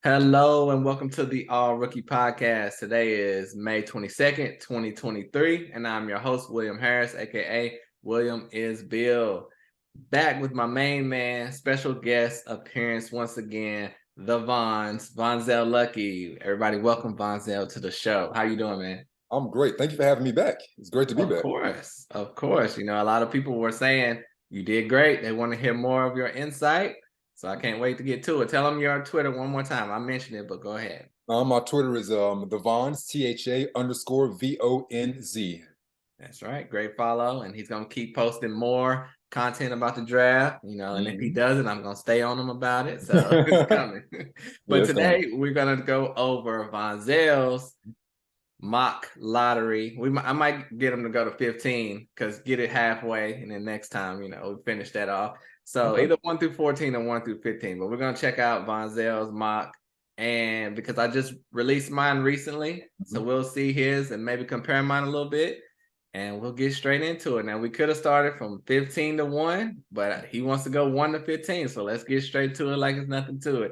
Hello and welcome to the All Rookie Podcast. Today is May 22nd, 2023, and I'm your host, William Harris, aka William is Bill. Back with my main man, special guest appearance once again, the Vonzell Luckey. Everybody, welcome Vonzell to the show. How you doing, man? I'm great. Thank you for having me back. It's great to be Of back. course, of course. You know, a lot of people were saying you did great. They want to hear more of your insight. So I can't wait to get to it. Tell them your Twitter one more time. I mentioned it, but go ahead. My Twitter is the Vonz, THA_VONZ. That's right. Great follow. And he's going to keep posting more content about the draft, and if he doesn't, I'm going to stay on him about it. So it's coming. But Yeah, it's today coming. we're going to go over Vonzell's mock lottery. I might get him to go to 15 because get it halfway. And then next time, we finish that off. So Okay. either 1 through 14 or 1 through 15. But we're going to check out Vonzell's mock. And because I just released mine recently, so we'll see his and maybe compare mine a little bit. And we'll get straight into it. Now, we could have started from 15 to 1, but he wants to go 1 to 15. So let's get straight to it like it's nothing to it.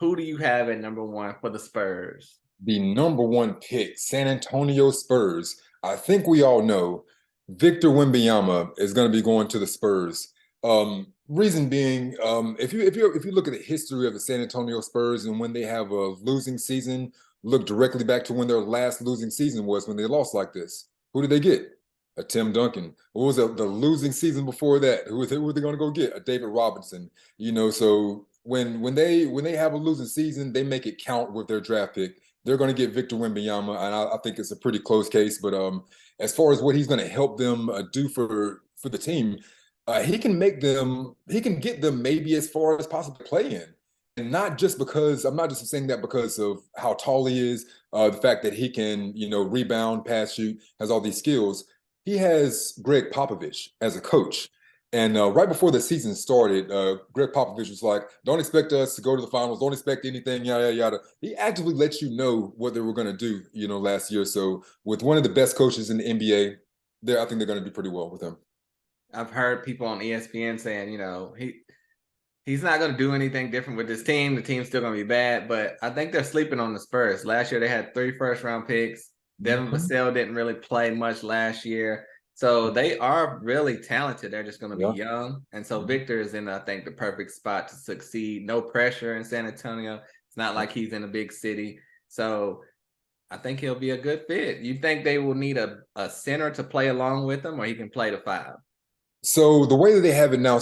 Who do you have at number 1 for the Spurs? The number one pick, San Antonio Spurs. I think we all know Victor Wembanyama is going to be going to the Spurs. Reason being, if you look at the history of the San Antonio Spurs and when they have a losing season, look directly back to when their last losing season was when they lost like this. Who did they get? A Tim Duncan. What was the losing season before that? Who were they going to go get? A David Robinson. So when they have a losing season, they make it count with their draft pick. They're going to get Victor Wembanyama, and I think it's a pretty close case. But as far as what he's going to help them do for the team, he can get them maybe as far as possibly play in. And not just because I'm not just saying that because of how tall he is, the fact that he can, rebound, pass, shoot, has all these skills. He has Greg Popovich as a coach. And right before the season started, Greg Popovich was like, "Don't expect us to go to the finals. Don't expect anything, yada yada yada." He actively let you know what they were going to do, last year. So with one of the best coaches in the NBA, I think they're going to do pretty well with him. I've heard people on ESPN saying, he's not going to do anything different with this team. The team's still going to be bad, but I think they're sleeping on the Spurs. Last year they had 3 first-round picks. Devin Vassell didn't really play much last year. So they are really talented. They're just going to be young. And so Victor is in, I think, the perfect spot to succeed. No pressure in San Antonio. It's not like he's in a big city. So I think he'll be a good fit. You think they will need a center to play along with him, or he can play the 5? So the way that they have it now,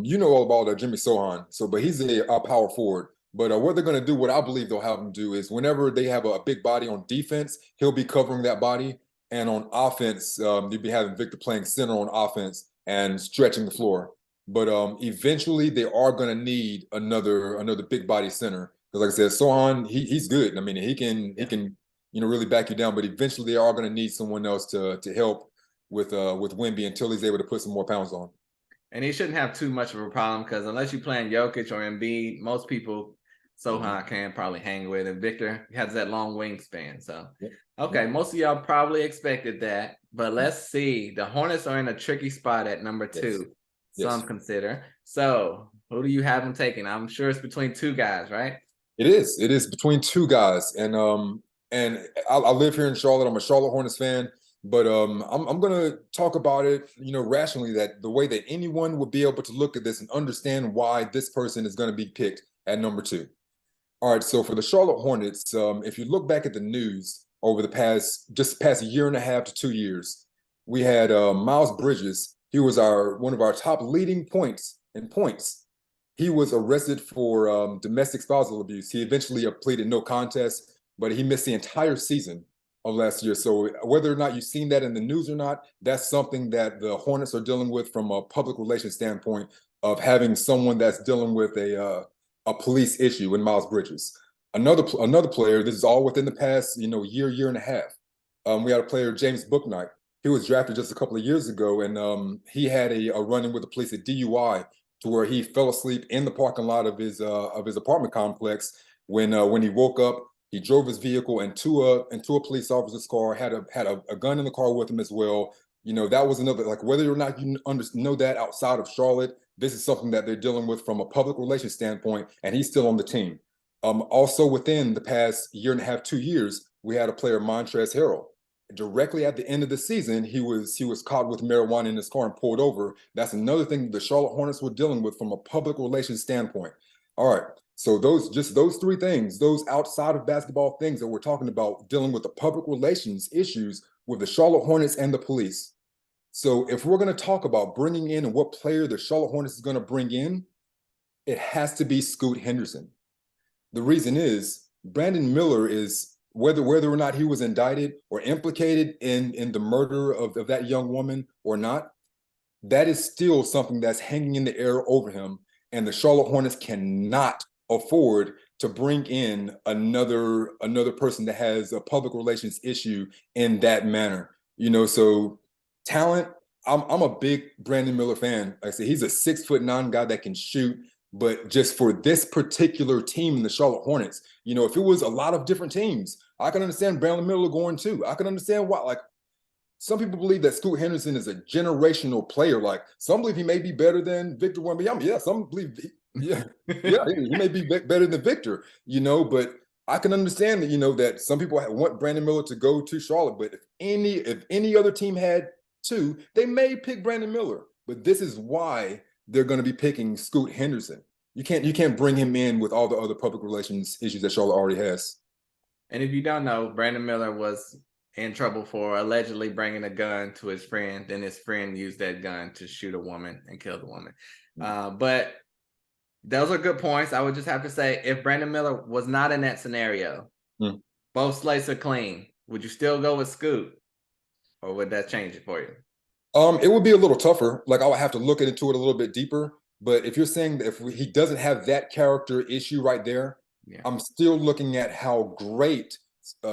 you know all about Jimmy Sohan. But he's a power forward. But what they're going to do, what I believe they'll have him do is whenever they have a big body on defense, he'll be covering that body. And on offense, you'll be having Victor playing center on offense and stretching the floor. But eventually, they are going to need another big body center because, like I said, Sohan he's good. I mean, he can really back you down. But eventually, they are going to need someone else to help with Wemby until he's able to put some more pounds on. And he shouldn't have too much of a problem because unless you're playing Jokic or Embiid, most people Sohan can probably hang with. And Victor has that long wingspan. So, okay, most of y'all probably expected that. But let's see. The Hornets are in a tricky spot at number 2, some consider. So, who do you have them taking? I'm sure it's between 2 guys, right? It is. It is between 2 guys. And I live here in Charlotte. I'm a Charlotte Hornets fan. But I'm going to talk about it, rationally, that the way that anyone would be able to look at this and understand why this person is going to be picked at number 2. All right, so for the Charlotte Hornets, if you look back at the news over the past year and a half to 2 years, we had Miles Bridges. He was one of our top leading points. He was arrested for domestic spousal abuse. He eventually pleaded no contest, but he missed the entire season of last year. So whether or not you've seen that in the news or not, that's something that the Hornets are dealing with from a public relations standpoint of having someone that's dealing with a police issue in Miles Bridges. Another player, this is all within the past, year and a half. We had a player, James Bouknight. He was drafted just a couple of years ago, and he had a run-in with the police at DUI to where he fell asleep in the parking lot of his apartment complex. When he woke up, he drove his vehicle into a police officer's car, had a gun in the car with him as well. That was another, like, whether or not you know that outside of Charlotte, this is something that they're dealing with from a public relations standpoint, and he's still on the team. Also within the past year and a half, 2 years, we had a player, Montrezl Harrell. Directly at the end of the season, he was caught with marijuana in his car and pulled over. That's another thing the Charlotte Hornets were dealing with from a public relations standpoint. All right. So those three things, those outside of basketball things that we're talking about, dealing with the public relations issues with the Charlotte Hornets and the police. So if we're going to talk about bringing in and what player the Charlotte Hornets is going to bring in, it has to be Scoot Henderson. The reason is Brandon Miller is whether or not he was indicted or implicated in the murder of that young woman or not, that is still something that's hanging in the air over him. And the Charlotte Hornets cannot afford to bring in another person that has a public relations issue in that manner. So talent. I'm a big Brandon Miller fan. Like I said, he's a 6'9" guy that can shoot. But just for this particular team in the Charlotte Hornets, if it was a lot of different teams, I can understand Brandon Miller going too. I can understand why. Like, some people believe that Scoot Henderson is a generational player. Like, some believe he may be better than Victor Wembanyama. Yeah, some believe, yeah, he may be better than Victor. But I can understand that that some people want Brandon Miller to go to Charlotte. But if any other team had two, they may pick Brandon Miller. But this is why they're going to be picking Scoot Henderson. You can't bring him in with all the other public relations issues that Charlotte already has. And if you don't know, Brandon Miller was in trouble for allegedly bringing a gun to his friend. Then his friend used that gun to shoot a woman and kill the woman. But those are good points. I would just have to say, if Brandon Miller was not in that scenario, both slates are clean, would you still go with Scoot? Or would that change it for you? It would be a little tougher. Like, I would have to look into it a little bit deeper. But if you're saying that if he doesn't have that character issue right there, I'm still looking at how great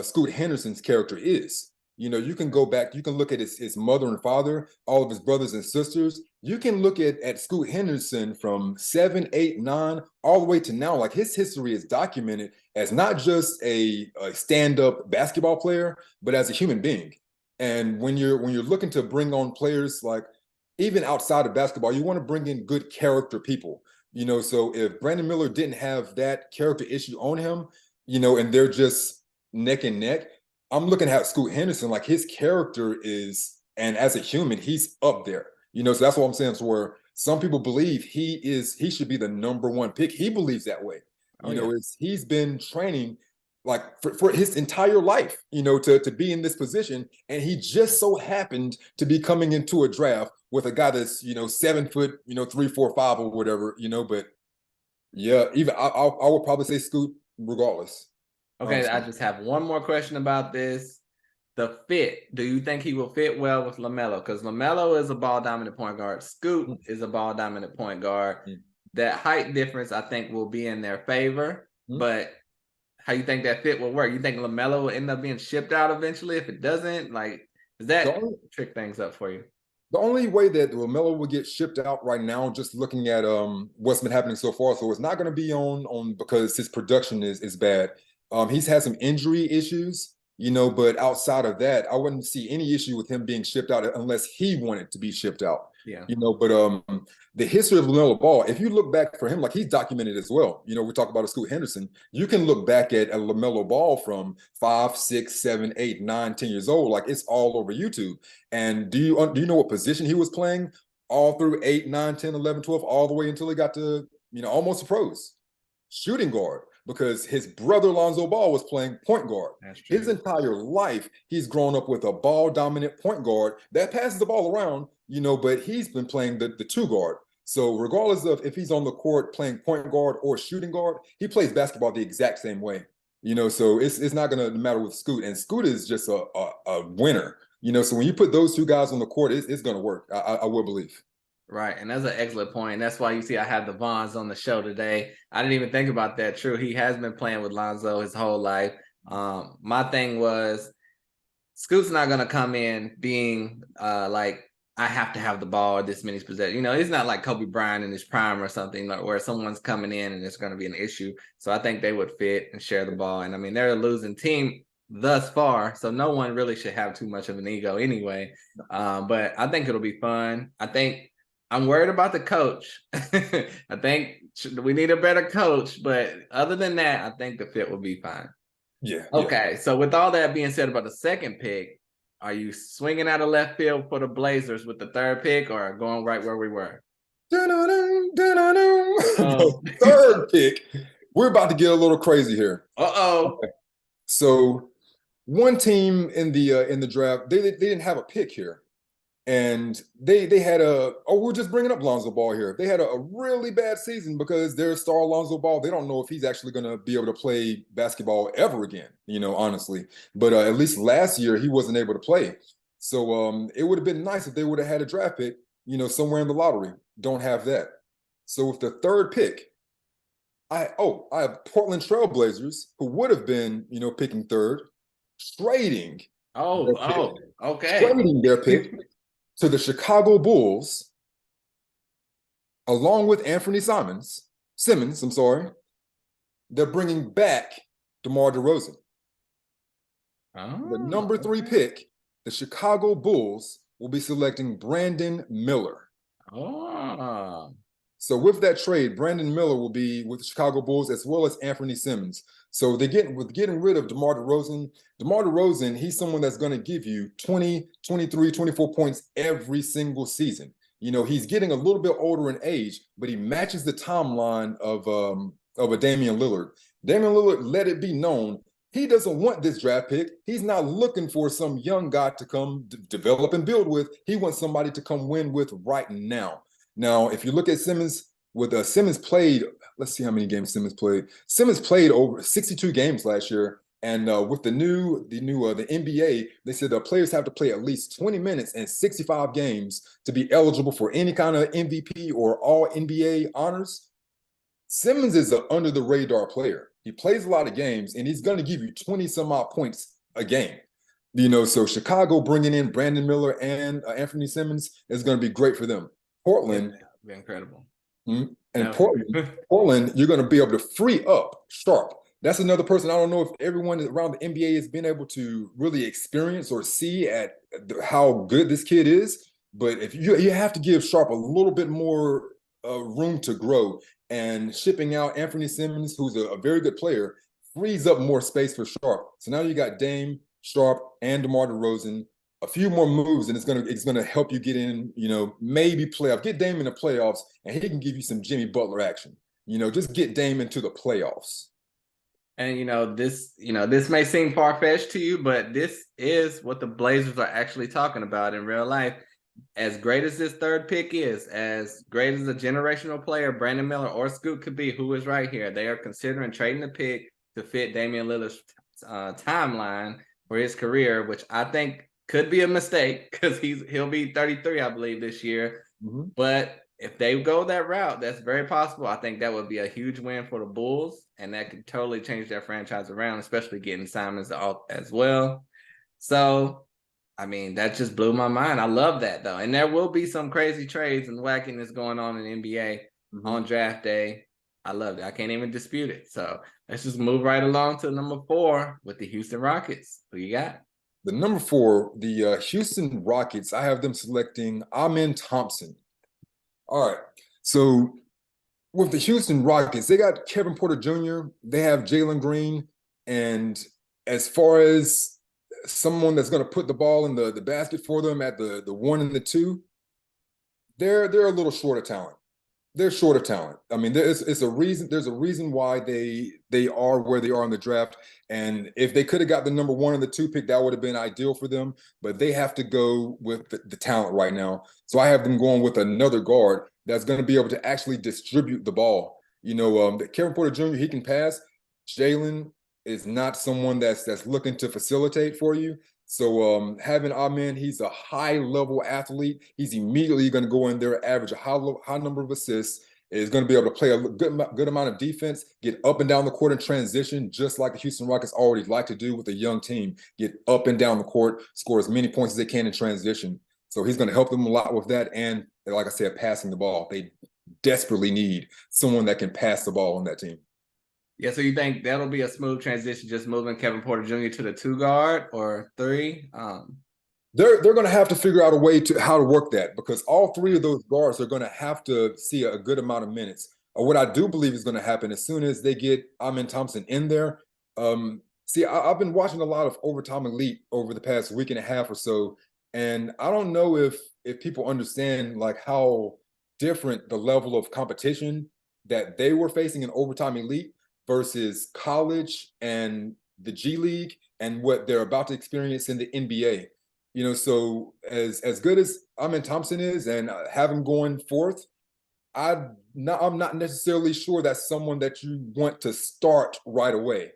Scoot Henderson's character is. You can go back, you can look at his mother and father, all of his brothers and sisters. You can look at Scoot Henderson from 7, 8, 9, all the way to now. Like, his history is documented as not just a stand-up basketball player, but as a human being. And when you're looking to bring on players, like, even outside of basketball, you want to bring in good character people. So if Brandon Miller didn't have that character issue on him, and they're just neck and neck, I'm looking at Scoot Henderson, like, his character is, and as a human, he's up there. So that's what I'm saying. So where some people believe he should be the number one pick. He believes that way. He's been training like for his entire life, to be in this position. And he just so happened to be coming into a draft with a guy that's, 7 foot, 3, 4, 5 or whatever, but yeah, even I would probably say Scoot regardless. Okay, I just have one more question about this. The fit. Do you think he will fit well with LaMelo? Because LaMelo is a ball dominant point guard. Scoot is a ball dominant point guard. That height difference, I think, will be in their favor. But how you think that fit will work? You think LaMelo will end up being shipped out eventually? If it doesn't, like, does that trick things up for you? The only way that LaMelo will get shipped out right now, just looking at what's been happening so far, so it's not going to be on because his production is bad. He's had some injury issues, but outside of that, I wouldn't see any issue with him being shipped out unless he wanted to be shipped out. Yeah. But the history of LaMelo Ball, if you look back for him, like, he's documented as well. We talk about a Scoot Henderson. You can look back at a LaMelo Ball from 5, 6, 7, 8, 9, 10 years old. Like, it's all over YouTube. And do you know what position he was playing all through 8, 9, 10, 11, 12, all the way until he got to, almost the pros? Shooting guard. Because his brother Lonzo Ball was playing point guard. His entire life, he's grown up with a ball dominant point guard that passes the ball around, but he's been playing the 2 guard. So regardless of if he's on the court playing point guard or shooting guard, he plays basketball the exact same way. So it's not going to matter with Scoot. And Scoot is just a winner. So when you put those 2 guys on the court, it's going to work. I will believe. Right, and that's an excellent point. That's why you see I have the Vons on the show today. I didn't even think about that. True, he has been playing with Lonzo his whole life. My thing was, Scoot's not going to come in being like, I have to have the ball this many possessions. It's not like Kobe Bryant in his prime or something where someone's coming in and it's going to be an issue. So I think they would fit and share the ball. And I mean, they're a losing team thus far, so no one really should have too much of an ego anyway. But I think it'll be fun. I'm worried about the coach. I think We need a better coach, but other than that, I think the fit will be fine. Yeah. Okay, so with all that being said about the second pick, are you swinging out of left field for the Blazers with the third pick, or going right where we were? Dun-dun-dun, dun-dun-dun. The Oh, third pick, we're about to get a little crazy here. uh-oh. Okay. So one team in the draft, they didn't have a pick here. And they had we're just bringing up Lonzo Ball here. They had a really bad season because their star Lonzo Ball, they don't know if he's actually going to be able to play basketball ever again, honestly. But at least last year he wasn't able to play. So it would have been nice if they would have had a draft pick, somewhere in the lottery. Don't have that. So with the third pick, I have Portland Trailblazers who would have been, picking third, trading their pick, Okay. trading their pick to the Chicago Bulls, along with Anthony Simmons, I'm sorry. They're bringing back DeMar DeRozan. The number 3 pick, the Chicago Bulls will be selecting Brandon Miller. Oh. So with that trade, Brandon Miller will be with the Chicago Bulls as well as Anthony Simmons. So getting rid of DeMar DeRozan. DeMar DeRozan, he's someone that's going to give you 20, 23, 24 points every single season. He's getting a little bit older in age, but he matches the timeline of a Damian Lillard. Damian Lillard, let it be known, he doesn't want this draft pick. He's not looking for some young guy to come develop and build with. He wants somebody to come win with right now. Now, if you look at Simmons, Simmons played, let's see how many games Simmons played. Simmons played over 62 games last year. And with the NBA, they said the players have to play at least 20 minutes and 65 games to be eligible for any kind of MVP or all NBA honors. Simmons is an under the radar player. He plays a lot of games and he's going to give you 20 some odd points a game. So Chicago bringing in Brandon Miller and Anthony Simmons is going to be great for them. Portland, be incredible. And Portland, you're going to be able to free up Sharp. That's another person I don't know if everyone around the NBA has been able to really experience or see at how good this kid is. But if you have to give Sharp a little bit more room to grow, and shipping out Anthony Simmons, who's a very good player, frees up more space for Sharp. So now you got Dame, Sharp, and DeMar DeRozan. A few more moves, and it's gonna help you get in, maybe playoff. Get Dame in the playoffs, and he can give you some Jimmy Butler action. Just get Dame into the playoffs. And this may seem far-fetched to you, but this is what the Blazers are actually talking about in real life. As great as this third pick is, as great as a generational player Brandon Miller or Scoot could be, who is right here, they are considering trading the pick to fit Damian Lillard's timeline for his career, which I think could be a mistake because he'll be 33, I believe, this year. Mm-hmm. But if they go that route, that's very possible. I think that would be a huge win for the Bulls, and that could totally change their franchise around, especially getting Simons as well. So, I mean, that just blew my mind. I love that, though. And there will be some crazy trades and wackiness going on in the NBA on draft day. I love it. I can't even dispute it. So let's just move right along to number 4 with the Houston Rockets. Who you got? The number 4, the Houston Rockets, I have them selecting Amen Thompson. All right. So with the Houston Rockets, they got Kevin Porter Jr., they have Jalen Green. And as far as someone that's going to put the ball in the basket for them at the 1 and the 2, they're a little short of talent. They're short of talent. I mean, there's a reason why they are where they are in the draft. And if they could have got the number 1 and the 2 pick, that would have been ideal for them. But they have to go with the talent right now. So I have them going with another guard that's going to be able to actually distribute the ball. Kevin Porter Jr., he can pass. Jalen is not someone that's looking to facilitate for you. So having Amen, he's a high-level athlete. He's immediately going to go in there, average a high number of assists, is going to be able to play a good amount of defense, get up and down the court in transition, just like the Houston Rockets already like to do with a young team. Get up and down the court, score as many points as they can in transition. So he's going to help them a lot with that. And like I said, passing the ball. They desperately need someone that can pass the ball on that team. Yeah, so you think that'll be a smooth transition, just moving Kevin Porter Jr. to the 2 guard or 3? They're going to have to figure out a way to how to work that, because all 3 of those guards are going to have to see a good amount of minutes. What I do believe is going to happen as soon as they get Amin Thompson in there. See, I've been watching a lot of Overtime Elite over the past week and a half or so, and I don't know if people understand like how different the level of competition that they were facing in Overtime Elite versus college and the G League and what they're about to experience in the NBA. So as good as Amin Thompson is and have him going forth, I'm not necessarily sure that's someone that you want to start right away.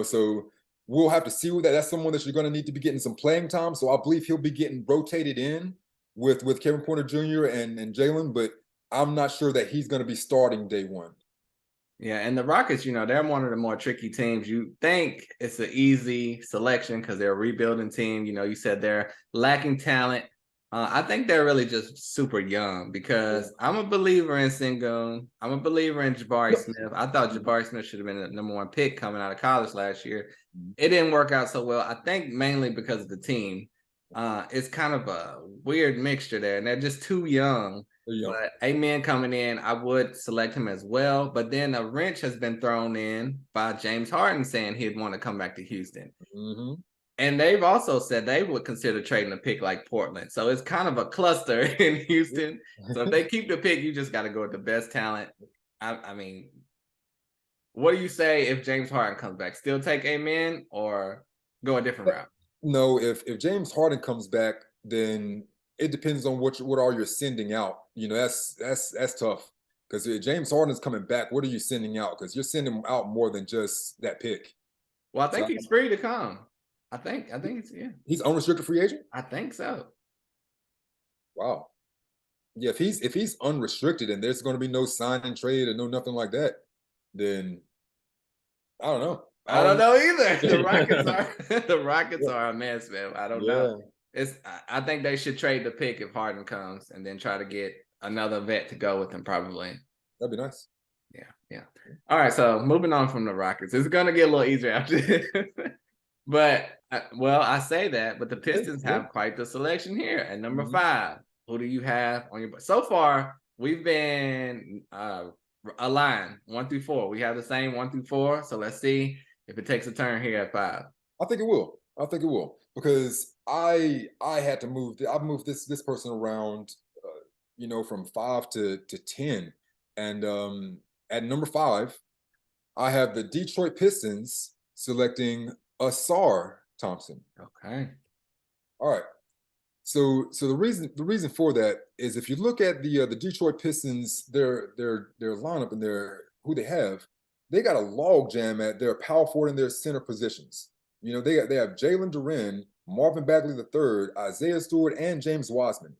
So we'll have to see with that. That's someone that you're going to need to be getting some playing time. So I believe he'll be getting rotated in with Kevin Porter Jr. and Jalen, but I'm not sure that he's going to be starting day one. Yeah, and the Rockets, they're one of the more tricky teams. You think it's an easy selection because they're a rebuilding team. You said they're lacking talent. I think they're really just super young because I'm a believer in Sengun. I'm a believer in Jabari Smith. I thought Jabari Smith should have been the number one pick coming out of college last year. It didn't work out so well. I think mainly because of the team. It's kind of a weird mixture there, and they're just too young. But Amen coming in, I would select him as well. But then a wrench has been thrown in by James Harden saying he'd want to come back to Houston. Mm-hmm. And they've also said they would consider trading a pick like Portland. So it's kind of a cluster in Houston. So if they keep the pick, you just got to go with the best talent. I mean, what do you say if James Harden comes back? Still take Amen or go a different route? No, if James Harden comes back, then it depends on what all you're sending out. That's tough because if James Harden's coming back, what are you sending out? Because you're sending out more than just that pick. Well, I think he's free to come. I think it's He's unrestricted free agent. I think so. Wow. Yeah, if he's unrestricted and there's going to be no sign and trade or no nothing like that, then I don't know. I don't know either. The Rockets are a mess, man. I don't know. I think they should trade the pick if Harden comes and then try to get another vet to go with him probably. That'd be nice. Yeah. All right, so moving on from the Rockets. It's going to get a little easier after this. But I say that, but the Pistons have quite the selection here at number 5. Who do you have on your? So far, we've been aligned 1 through 4. We have the same 1 through 4. So let's see if it takes a turn here at 5. I think it will because I had to move. I've moved this person around, from 5 to 10, and at number 5, I have the Detroit Pistons selecting Asar Thompson. Okay. All right. So the reason for that is if you look at the Detroit Pistons, their lineup and who they got a log jam at their power forward and their center positions. They have Jalen Duren, Marvin Bagley III, Isaiah Stewart, and James Wiseman.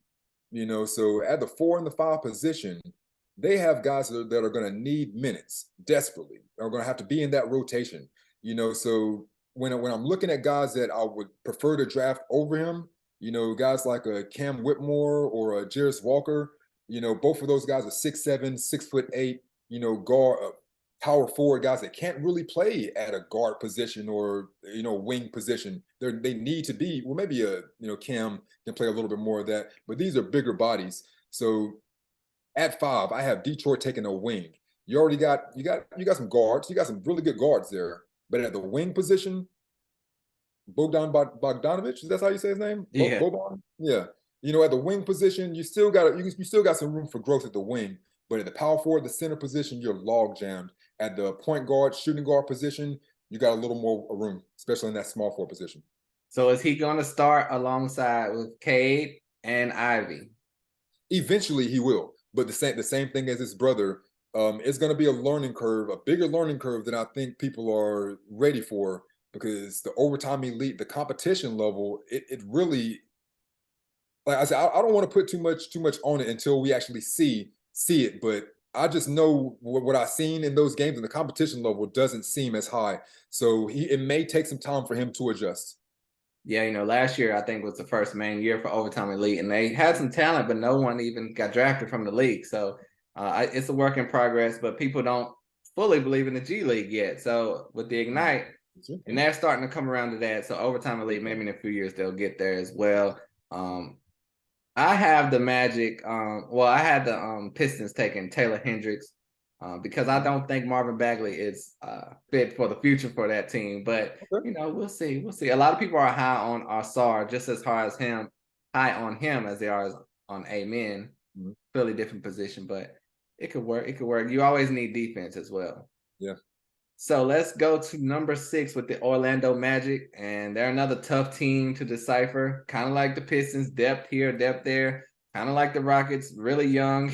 So at the 4 and the 5 position, they have guys that are going to need minutes desperately. Are going to have to be in that rotation. So when I'm looking at guys that I would prefer to draft over him, guys like a Cam Whitmore or a Jarris Walker, both of those guys are 6'7", 6'8", guard, power forward guys that can't really play at a guard position or, wing position. They need to be, well, maybe Cam can play a little bit more of that, but these are bigger bodies. So at 5, I have Detroit taking a wing. You already got some guards. You got some really good guards there. But at the wing position, Bogdan Bogdanovic, is that how you say his name? Yeah. Boban? Yeah. At the wing position, you still got some room for growth at the wing. But at the power forward, the center position, you're log jammed. At the point guard, shooting guard position, you got a little more room, especially in that small forward position. So is he going to start alongside with Cade and Ivy? Eventually he will. But the same thing as his brother, it's going to be a learning curve, a bigger learning curve than I think people are ready for. Because the Overtime Elite, the competition level, it really, like I said, I don't want to put too much on it until we actually see it. But I just know what I've seen in those games, and the competition level doesn't seem as high. So it may take some time for him to adjust. Yeah, last year I think was the first main year for Overtime Elite, and they had some talent, but no one even got drafted from the league. So it's a work in progress, but people don't fully believe in the G League yet. So with the Ignite. And they're starting to come around to that. So Overtime Elite, maybe in a few years they'll get there as well. I have the Magic. I had the Pistons taking Taylor Hendricks. because I don't think Marvin Bagley is fit for the future for that team. But Okay. we'll see. We'll see. A lot of people are high on Ausar, just as high on him as they are on Amen. Mm-hmm. Fairly different position, but it could work. It could work. You always need defense as well. Yeah. So let's go to number 6 with the Orlando Magic, and they're another tough team to decipher. Kind of like the Pistons, depth here, depth there. Kind of like the Rockets, really young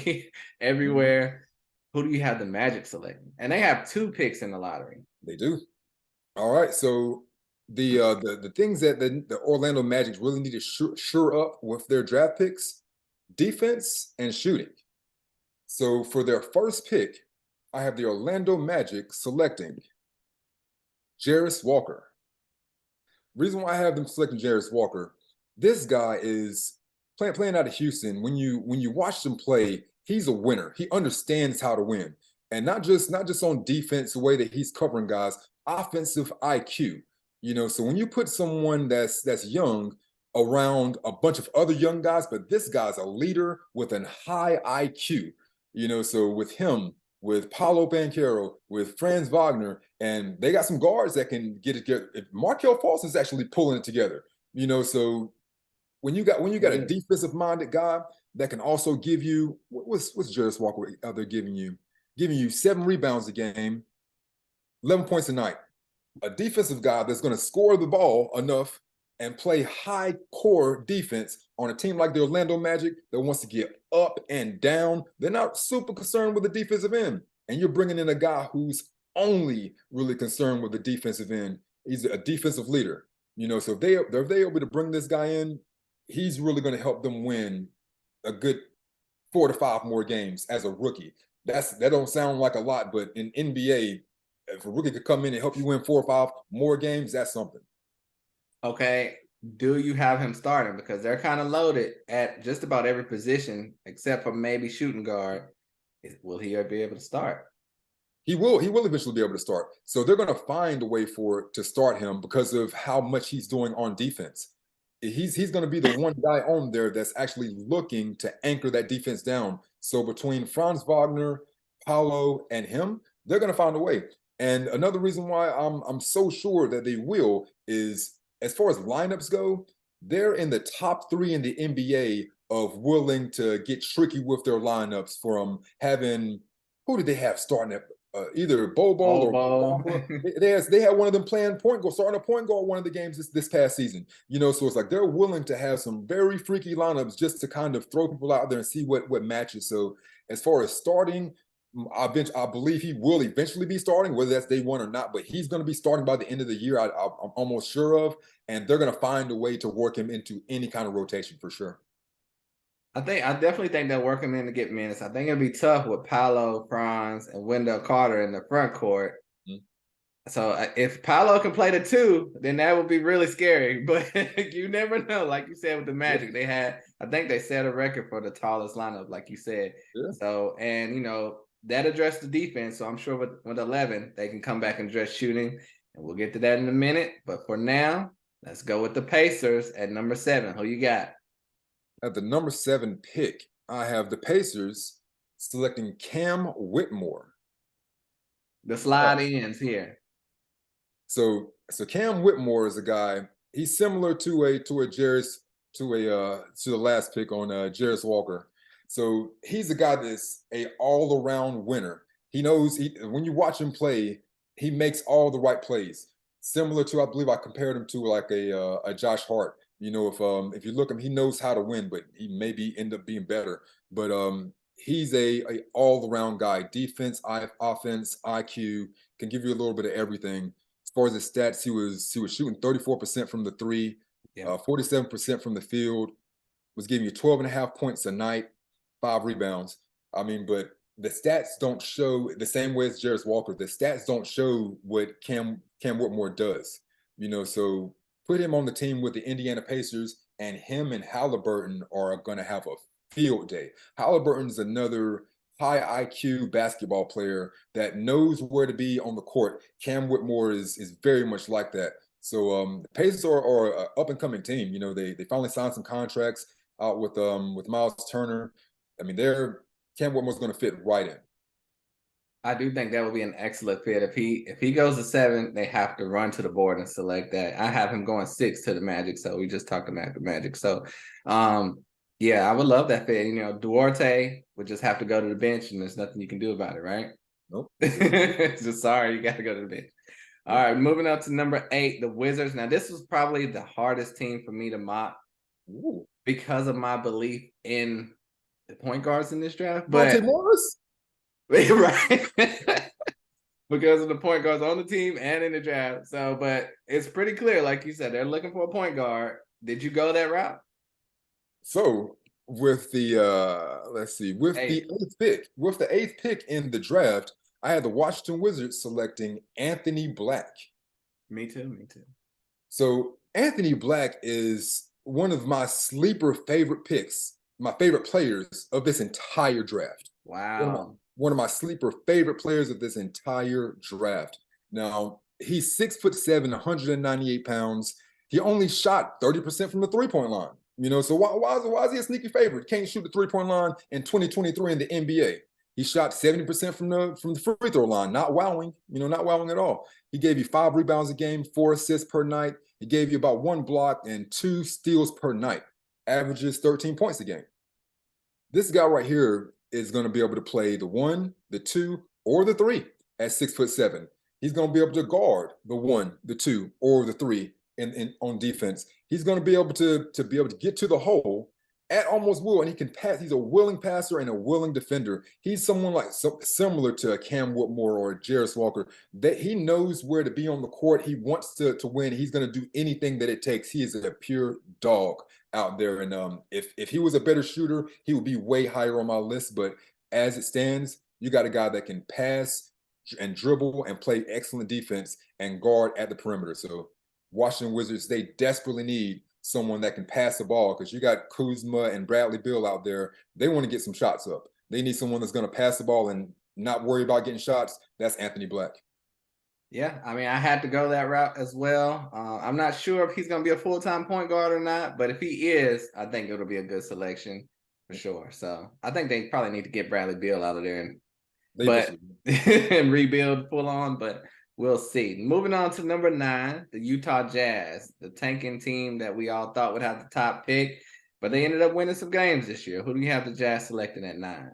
everywhere. Who do you have the Magic selecting? And they have 2 picks in the lottery. They do. All right. So the things that the Orlando Magic really need to sure up with their draft picks, defense and shooting. So for their first pick, I have the Orlando Magic selecting Jarris Walker. Reason why I have them selecting Jarris Walker, this guy is playing out of Houston. When you watch him play, he's a winner. He understands how to win, and not just on defense, the way that he's covering guys, offensive IQ. So when you put someone that's young around a bunch of other young guys, but this guy's a leader with an high IQ. So with him, with Paulo Banchero, with Franz Wagner, and they got some guards that can get it together. Markelle Fultz is actually pulling it together. So when you got a defensive minded guy that can also give you what's Jarris Walker out there giving you 7 rebounds a game, 11 points a night. A defensive guy that's going to score the ball enough and play high core defense on a team like the Orlando Magic that wants to get up and down. They're not super concerned with the defensive end. And you're bringing in a guy who's only really concerned with the defensive end. He's a defensive leader. So if they're able to bring this guy in, he's really going to help them win a good 4 to 5 more games as a rookie. That don't sound like a lot, but in NBA, if a rookie could come in and help you win 4 or 5 more games, that's something. Okay, do you have him starting? Because they're kind of loaded at just about every position except for maybe shooting guard. Will he be able to start? He will eventually be able to start. So they're going to find a way to start him because of how much he's doing on defense. He's going to be the one guy on there that's actually looking to anchor that defense down. So between Franz Wagner, Paulo, and him, they're going to find a way. And another reason why I'm so sure that they will is, as far as lineups go, they're in the top 3 in the NBA of willing to get tricky with their lineups. From having, who did they have starting at either Bobo or they had one of them playing point guard, starting a point guard one of the games this past season. So it's like they're willing to have some very freaky lineups just to kind of throw people out there and see what matches. So as far as starting, I believe he will eventually be starting, whether that's day 1 or not, but he's going to be starting by the end of the year. I'm almost sure of, and they're going to find a way to work him into any kind of rotation for sure. I definitely think they'll work him in to get minutes. I think it'll be tough with Paolo, Franz, and Wendell Carter in the front court. Mm-hmm. So if Paolo can play the 2, then that would be really scary. But you never know. Like you said with the Magic, I think they set a record for the tallest lineup, like you said. Yeah. So, and that addressed the defense. So I'm sure with 11, they can come back and address shooting. And we'll get to that in a minute. But for now, let's go with the Pacers at number 7. Who you got? At the number 7 pick, I have the Pacers selecting Cam Whitmore. The slide ends here. So Cam Whitmore is a guy. He's similar to the last pick on Jarris Walker. So he's a guy that's a all-around winner. He knows when you watch him play, he makes all the right plays. Similar to, I believe I compared him to like a Josh Hart. If you look at him, he knows how to win, but he maybe end up being better. But he's a all-around guy. Defense, offense, IQ, can give you a little bit of everything. As far as his stats, he was shooting 34% from the 3, 47% from the field, was giving you 12.5 points a night, 5 rebounds. I mean, but the stats don't show the same way as Jarris Walker. The stats don't show what Cam Whitmore does. So put him on the team with the Indiana Pacers, and him and Halliburton are going to have a field day. Halliburton's another high IQ basketball player that knows where to be on the court. Cam Whitmore is very much like that. So the Pacers are an up-and-coming team. They finally signed some contracts out with Miles Turner. I mean, Cam Whitmore's going to fit right in. I do think that would be an excellent fit. If he goes to 7, they have to run to the board and select that. I have him going 6 to the Magic, so we just talked about the Magic. So, yeah, I would love that fit. You know, Duarte would just have to go to the bench, and there's nothing you can do about it, right? Nope. Just sorry, you got to go to the bench. All right, moving up to number 8, the Wizards. Now, this was probably the hardest team for me to mock because of my belief in the point guards in this draft. Monte But Morris. right. Because of the point guards on the team and in the draft. So, but it's pretty clear, like you said, they're looking for a point guard. Did you go that route? So with the let's see, with the eighth pick in the draft, I had the Washington Wizards selecting Anthony Black. Me too. Me too. So Anthony Black is one of my sleeper favorite picks, my favorite players of this entire draft. Wow. One of my sleeper favorite players of this entire draft. Now, he's 6'7", 198 pounds. He only shot 30% from the three-point line. You know, so why is he a sneaky favorite? Can't shoot the three-point line in 2023 in the NBA. He shot 70% from the free throw line, not wowing, not wowing at all. He gave you 5 rebounds a game, 4 assists per night. He gave you about 1 block and 2 steals per night, averages 13 points a game. This guy right here is going to be able to play the 1, the 2, or the 3 at 6'7". He's going to be able to guard the 1, the 2, or the 3 on defense. He's going to be able to get to the hole at almost will, and he can pass. He's a willing passer and a willing defender. He's someone similar to a Cam Whitmore or a Jarris Walker, that he knows where to be on the court. He wants to win. He's going to do anything that it takes. He is a pure dog out there. And if he was a better shooter, he would be way higher on my list. But as it stands, you got a guy that can pass and dribble and play excellent defense and guard at the perimeter. So Washington Wizards, they desperately need someone that can pass the ball, because you got Kuzma and Bradley Beal out there. They want to get some shots up. They need someone that's going to pass the ball and not worry about getting shots. That's Anthony Black. Yeah, I mean, I had to go that route as well. I'm not sure if he's going to be a full-time point guard or not, but if he is, I think it'll be a good selection for sure. So I think they probably need to get Bradley Beal out of there and rebuild full on, but we'll see. Moving on to number 9, the Utah Jazz, the tanking team that we all thought would have the top pick, but they ended up winning some games this year. Who do you have the Jazz selecting at 9?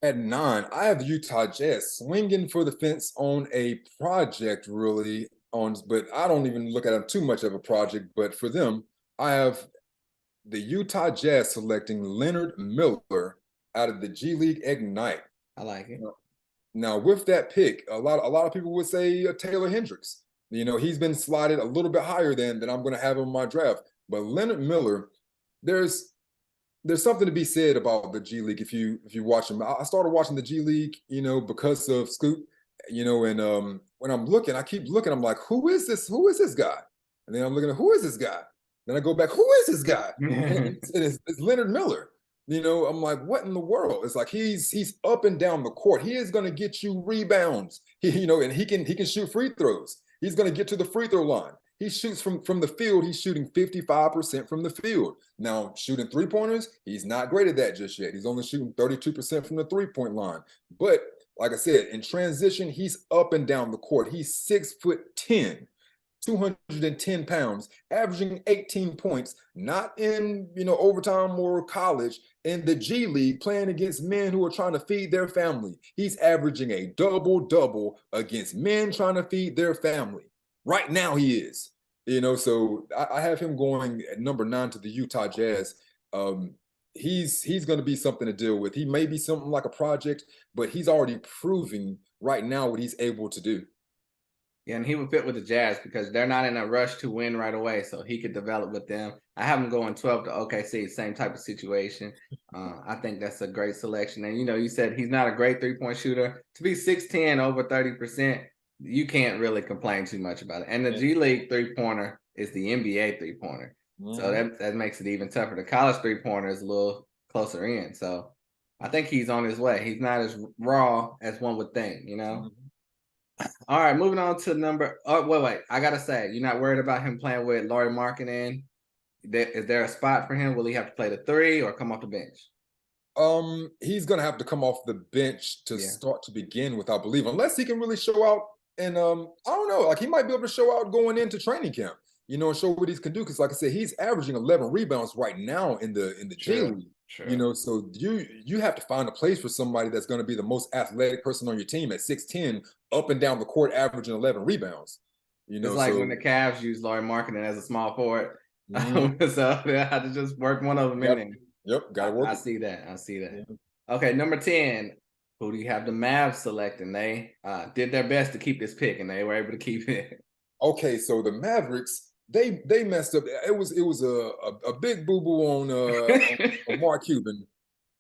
At 9, I have the Utah Jazz swinging for the fence on a project, really. But I don't even look at them too much of a project. But for them, I have the Utah Jazz selecting Leonard Miller out of the G League Ignite. I like it. Now, with that pick, a lot of people would say Taylor Hendricks. He's been slotted a little bit higher than I'm going to have in my draft. But Leonard Miller, there's something to be said about the G League if you watch him. I started watching the G League, because of Scoot, and when I'm looking, I keep looking, I'm like, who is this? Who is this guy? And then I'm looking at, who is this guy? Then I go back, who is this guy? It's Leonard Miller. I'm like, what in the world? It's like he's up and down the court. He is going to get you rebounds. And he can shoot free throws. He's going to get to the free throw line. He shoots from the field. He's shooting 55% from the field. Now, shooting three-pointers, he's not great at that just yet. He's only shooting 32% from the three-point line. But like I said, in transition, he's up and down the court. He's 6'10", 210 pounds, averaging 18 points, not in overtime or college, in the G League, playing against men who are trying to feed their family. He's averaging a double-double against men trying to feed their family. Right now he is. So I have him going at number 9 to the Utah Jazz. He's going to be something to deal with. He may be something like a project, but he's already proving right now what he's able to do. Yeah, and he would fit with the Jazz because they're not in a rush to win right away, so he could develop with them. I have him going 12 to OKC, same type of situation. I think that's a great selection. And, you said he's not a great three-point shooter. To be 6'10", over 30%, you can't really complain too much about it. And the G League three-pointer is the NBA three-pointer. So that makes it even tougher. The college three-pointer is a little closer in. So I think he's on his way. He's not as raw as one would think, All right, moving on to wait. I got to say, you're not worried about him playing with Lauri Markkanen? Is there a spot for him? Will he have to play the 3 or come off the bench? He's gonna have to come off the bench to Yeah. start to begin with, I believe, unless he can really show out. And I don't know, like he might be able to show out going into training camp, and show what he can do. Because, like I said, he's averaging 11 rebounds right now in the J True. League. True. So you have to find a place for somebody that's going to be the most athletic person on your team at 6'10", up and down the court, averaging 11 rebounds. It's like when So the Cavs use Laurie Marketing as a small forward. mhm, So they had to just work one of them in yep, there. yep, got to work I it. see that. I see that. Yeah. Okay, number 10. Who do you have the Mavs selecting? They did their best to keep this pick, and they were able to keep it. Okay, so the Mavericks, they messed up. It was a big boo boo on Mark Cuban.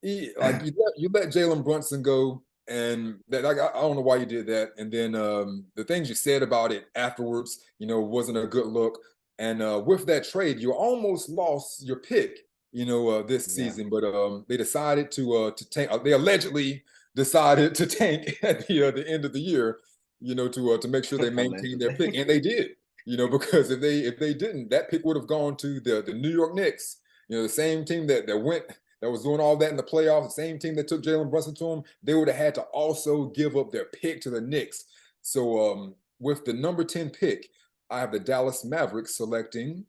You let Jalen Brunson go, and that I don't know why you did that. And then the things you said about it afterwards, wasn't a good look. And with that trade, you almost lost your pick, this Yeah, season. But they decided to tank. They allegedly decided to tank at the end of the year, to make sure they maintained their pick, allegedly. and they did. Because if they didn't, that pick would have gone to the New York Knicks. The same team that was doing all that in the playoffs, the same team that took Jalen Brunson to them, they would have had to also give up their pick to the Knicks. So with the number 10 pick, I have the Dallas Mavericks selecting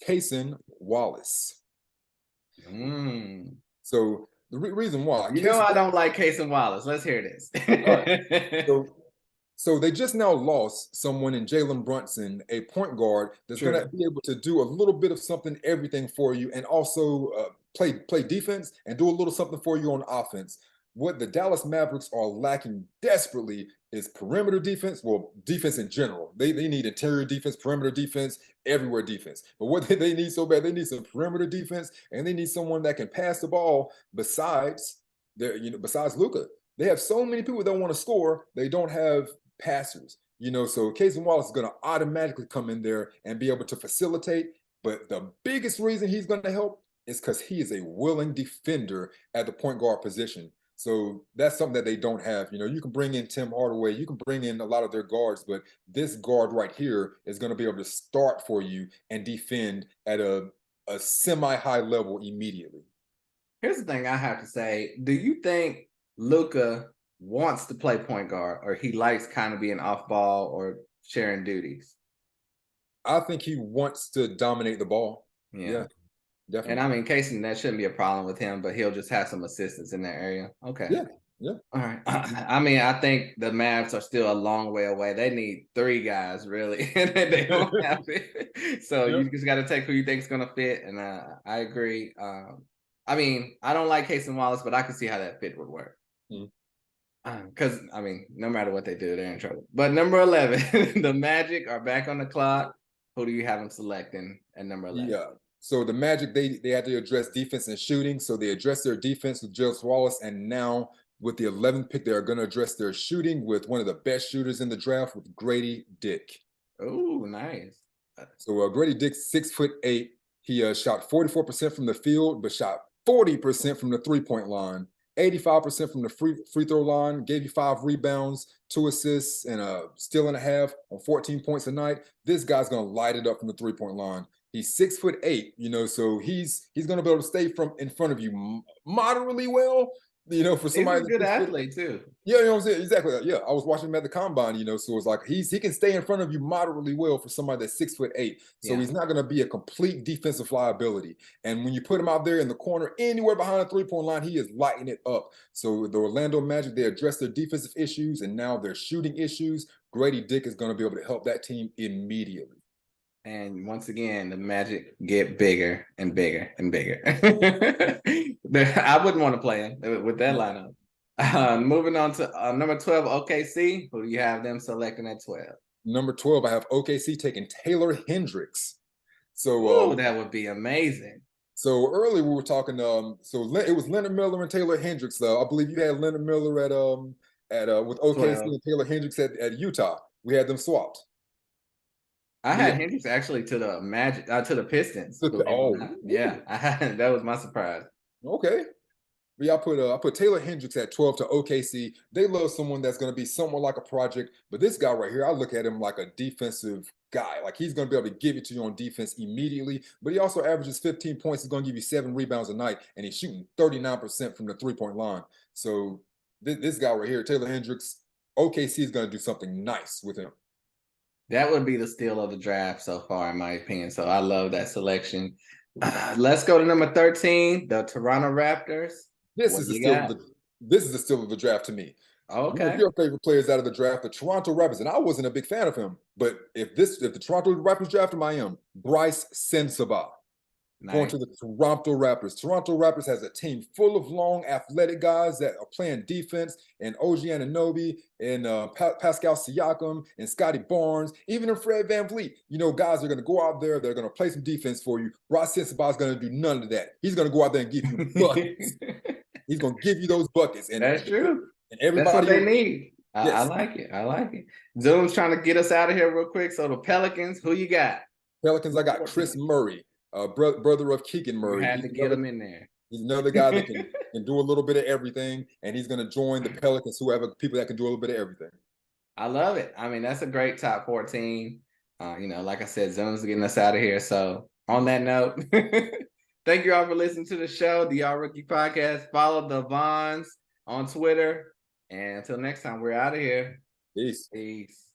Cason Wallace. Mm. So the reason why, You know I don't like Casey Wallace. Let's hear this. all right. So they just now lost someone in Jalen Brunson, a point guard that's going to True. be able to do a little bit of something, everything for you, and also play defense and do a little something for you on offense. What the Dallas Mavericks are lacking desperately is perimeter defense. Well, defense in general. They need interior defense, perimeter defense, everywhere defense. But what they need so bad, they need some perimeter defense, and they need someone that can pass the ball besides Luka. They have so many people that want to score. They don't have passers. So Casey Wallace is going to automatically come in there and be able to facilitate. But the biggest reason he's going to help is because he is a willing defender at the point guard position. So that's something that they don't have. You can bring in Tim Hardaway, you can bring in a lot of their guards, but this guard right here is going to be able to start for you and defend at a semi-high level immediately. Here's the thing I have to say. Do you think Luka wants to play point guard, or he likes kind of being off ball or sharing duties? I think he wants to dominate the ball. Yeah. Yeah, And definitely. I mean, Casey, that shouldn't be a problem with him, but he'll just have some assistance in that area. Okay. Yeah, yeah. All right. I mean, I think the Mavs are still a long way away. They need 3 guys, really, and they don't have it. So Yep. you just got to take who you think is going to fit. And I agree. I mean, I don't like Casey Wallace, but I can see how that fit would work. Mhm. Because, I mean, no matter what they do, they're in trouble. But number 11, the Magic are back on the clock. Who do you have them selecting at number 11? Yeah. So the Magic, they had to address defense and shooting. So they addressed their defense with Jalen Wallace, and now with the 11th pick, they are going to address their shooting with one of the best shooters in the draft, with Grady Dick. Oh, nice. So Grady Dick, 6'8". He shot 44% from the field, but shot 40% from the 3-point line, 85% from the free throw line. Gave you 5 rebounds, 2 assists, and a steal and a half on 14 points a night. This guy's gonna light it up from the 3-point line. He's 6'8", so he's gonna be able to stay from in front of you moderately well. For He's somebody a that's good 6 foot. athlete, too. Yeah, what I'm saying? Exactly. Yeah, I was watching him at the combine, so it's like he can stay in front of you moderately well for somebody that's 6'8". So Yeah. he's not going to be a complete defensive liability. And when you put him out there in the corner, anywhere behind the 3-point line, he is lighting it up. So the Orlando Magic, they addressed their defensive issues and now their shooting issues. Grady Dick is going to be able to help that team immediately. And once again, the Magic get bigger and bigger and bigger. I wouldn't want to play him with that lineup. Moving on to number 12, OKC. Who do you have them selecting at 12? Number 12, I have OKC taking Taylor Hendricks. Oh, So that would be amazing. So earlier we were talking. It was Leonard Miller and Taylor Hendricks. I believe you had Leonard Miller at with OKC 12. and Taylor Hendricks at Utah. We had them swapped. I Me had and Hendricks actually to the Magic, to the Pistons, believe it or not. oh, Yeah, that was my surprise. okay. Yeah, I put Taylor Hendricks at 12 to OKC. They love someone that's going to be somewhat like a project, but this guy right here, I look at him like a defensive guy. Like he's going to be able to give it to you on defense immediately, but he also averages 15 points. He's going to give you 7 rebounds a night, and he's shooting 39% from the 3-point line. So this guy right here, Taylor Hendricks, OKC is going to do something nice with him. That would be the steal of the draft so far, in my opinion. So I love that selection. Let's go to number 13, the Toronto Raptors. This is the steal of the draft to me. Okay. One of your favorite players out of the draft, the Toronto Raptors, and I wasn't a big fan of him. But if the Toronto Raptors draft him, I am. Bryce Sensabaugh. Nice. Going to the Toronto Raptors. Toronto Raptors has a team full of long, athletic guys that are playing defense, and OG Anunoby, and Pascal Siakam, and Scotty Barnes, even in Fred VanVleet. You know, guys are going to go out there. They're going to play some defense for you. Bryce Sensabaugh is going to do none of that. He's going to go out there and give you buckets. He's going to give you those buckets. And that's true. And everybody, that's what they need. Yes. I like it. I like it. Zoom's trying to get us out of here real quick. So the Pelicans, who you got? Pelicans, I got Chris Murray. Brother of Keegan Murray. You had to get him in there. He's another guy that can do a little bit of everything, and he's going to join the Pelicans, whoever people that can do a little bit of everything. I love it. I mean, that's a great top 14. You know, like I said, Zoom's getting us out of here. So on that note, thank you all for listening to the show, the All Rookie Podcast. Follow the Vons on Twitter. And until next time, we're out of here. Peace. Peace.